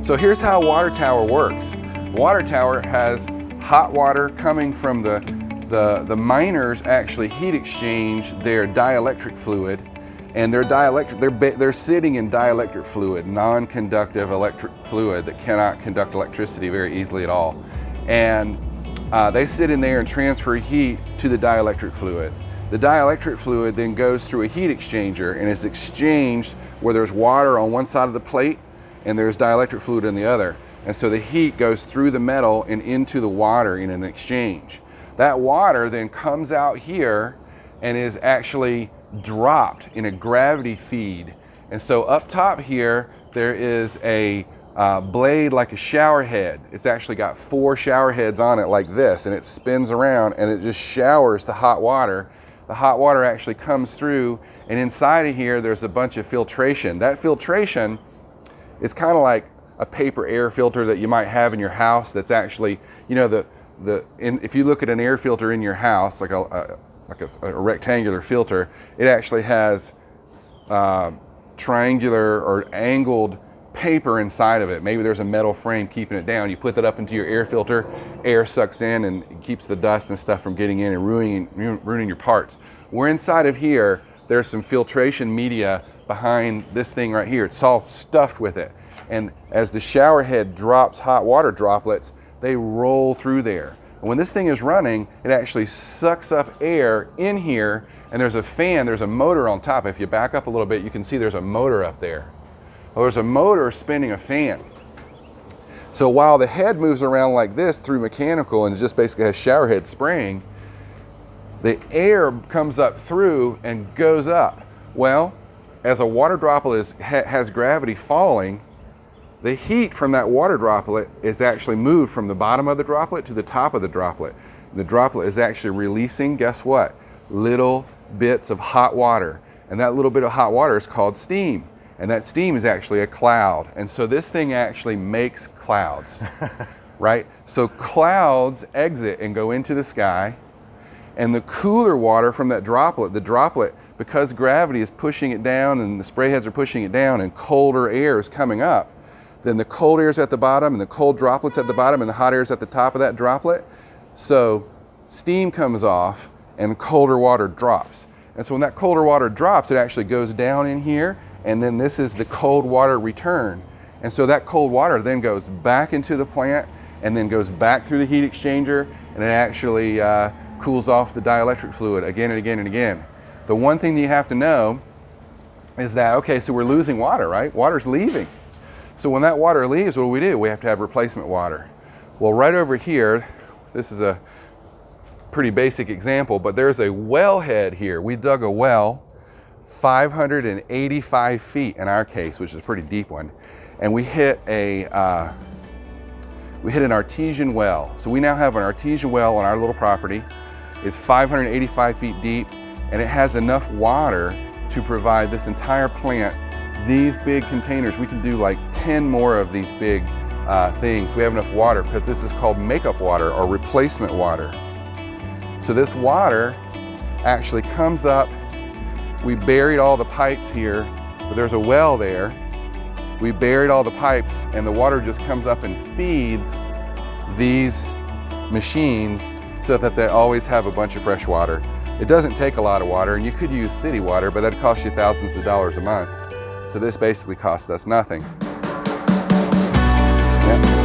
So here's how a water tower works. Water tower has hot water coming from the miners actually heat exchange their dielectric fluid, and they're sitting in dielectric fluid, non-conductive electric fluid that cannot conduct electricity very easily at all. And they sit in there and transfer heat to the dielectric fluid. The dielectric fluid then goes through a heat exchanger and is exchanged where there's water on one side of the plate and there's dielectric fluid on the other. And so the heat goes through the metal and into the water in an exchange. That water then comes out here and is actually dropped in a gravity feed. And so up top here, there is a blade like a shower head. It's actually got 4 shower heads on it like this, and it spins around and it just showers the hot water. The hot water actually comes through, and inside of here, there's a bunch of filtration. That filtration is kind of like a paper air filter that you might have in your house that's actually, you know, if you look at an air filter in your house, like a rectangular filter, it actually has triangular or angled paper inside of it. Maybe there's a metal frame keeping it down. You put that up into your air filter, air sucks in and keeps the dust and stuff from getting in and ruining your parts. We're inside of here, there's some filtration media behind this thing right here. It's all stuffed with it. And as the shower head drops hot water droplets, they roll through there. And when this thing is running, it actually sucks up air in here, and there's a fan, there's a motor on top. If you back up a little bit, you can see there's a motor up there. Well, there's a motor spinning a fan. So while the head moves around like this through mechanical and just basically has shower head spraying, the air comes up through and goes up. Well, as a water droplet has gravity falling, the heat from that water droplet is actually moved from the bottom of the droplet to the top of the droplet. The droplet is actually releasing, guess what? Little bits of hot water. And that little bit of hot water is called steam. And that steam is actually a cloud. And so this thing actually makes clouds, right? So clouds exit and go into the sky, and the cooler water from that droplet, because gravity is pushing it down and the spray heads are pushing it down and colder air is coming up, then the cold air is at the bottom and the cold droplets at the bottom and the hot air is at the top of that droplet. So steam comes off and colder water drops. And so when that colder water drops, it actually goes down in here, and then this is the cold water return. And so that cold water then goes back into the plant and then goes back through the heat exchanger, and it actually cools off the dielectric fluid again and again and again. The one thing that you have to know is that, okay, so we're losing water, right? Water's leaving. So when that water leaves, what do? We have to have replacement water. Well, right over here, this is a pretty basic example, but there's a well head here. We dug a well 585 feet in our case, which is a pretty deep one, and we hit an artesian well. So we now have an artesian well on our little property. It's 585 feet deep, and it has enough water to provide this entire plant these big containers. We can do like 10 more of these big things. We have enough water because this is called makeup water or replacement water. So this water actually comes up. We buried all the pipes here, but there's a well there. We buried all the pipes, and the water just comes up and feeds these machines so that they always have a bunch of fresh water. It doesn't take a lot of water, and you could use city water, but that'd cost you thousands of dollars a month. So this basically costs us nothing. Yep.